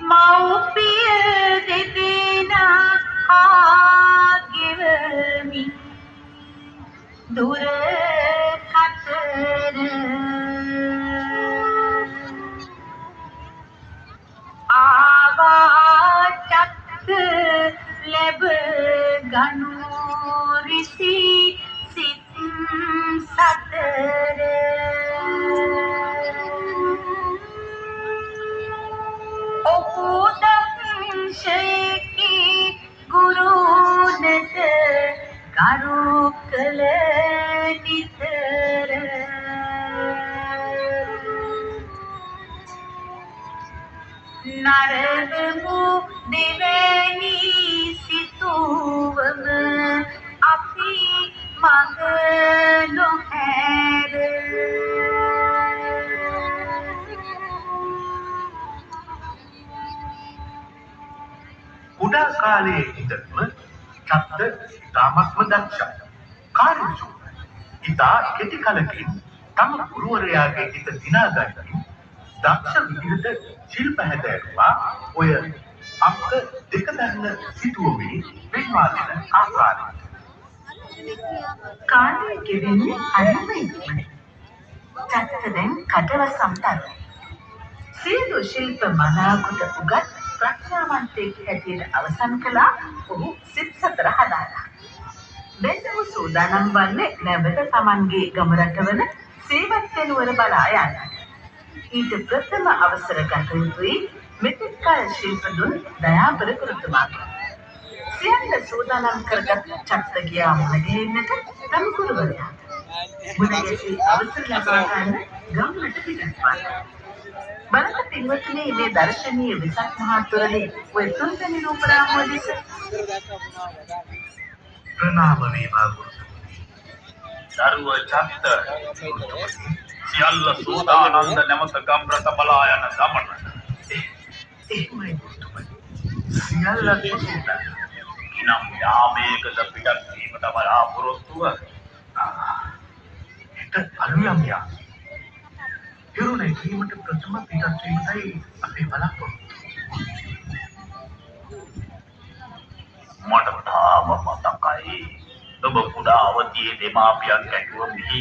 මව්පිය දෙදෙනා ආගෙවමි දුර කතර ආවාචත් ලැබ ගනු රිසි සිත් සතර ඔහුදක්ෂයකි ගුරුනට ගරු කළ නිතර නරදමු දෙවැනි සිතුවම අපි මඟ නොහැර කුඩා කාලයේ ඉඳන්ම චත්ත ඉතාමත්ම දක්ෂයි. කාර්යශූරයි. ඉතා කෙටි කලකින් තම ගුරුවරයාගේ හිත දිනා ගනිමින් දක්ෂ විදිහට ශිල්ප හැදෑරුවා ඔය අංක දෙක දන්න සිතුවමේ පෙන්වා දෙන ආකාරයට. කාලය ගෙවෙන්නේ අනම ඉක්මනට. චත්ත දැන් කඩවසම් තරයි. සියලු ශිල්ප මනාකොට උගත් ප්‍රඥාවන්තයෙක් හැටියට අවසන් කළා ඔහු සිත් සතර හදාලා. දැන් ඔහු සූදානම් වන්නේ නැවත Tamanගේ ගම රටවල සේවත් වෙනුවර බලා යන්නට. ඊට ප්‍රථම අවසර ගත යුතුයි මෙතෙක් කල ශිල්ප දුන් දයාබර ගුරුතුමාගේ. සියල්ල සූදානම් කරගත් චත්ත ගියා මුණ ගැහෙන්නට තම ගුරුවරයාට. මුණ ගැසී අවසර ලබා ගන්න ගමකට පිටත් වුණා. බලන්න පින්වත්නි මේ දර්ශනීය විසක් මහත්වරණේ ඔය තුන්වෙනි රූපරාමුව දෙස ප්‍රණාම වේවා ගුරුතුමනි. දරුව චත්ත සියල්ල සෝදානන්ද නැමත ගම් රට බලා යන ගමන. එහෙමයි ගුරුතුමනි. සියල්ල සෝදාන. කිනම් යාමයකද පිටත් වීමට බලාපොරොත්තුව. හිත අලුයම් යා. හිරුනේ කීමට ප්‍රථම පිටත් වීමයි අපේ බලාපොරොත්තුව. මට තාම මතකයි ඔබ කුඩා අවදියේ දෙමාපියන් කැටුව මෙහි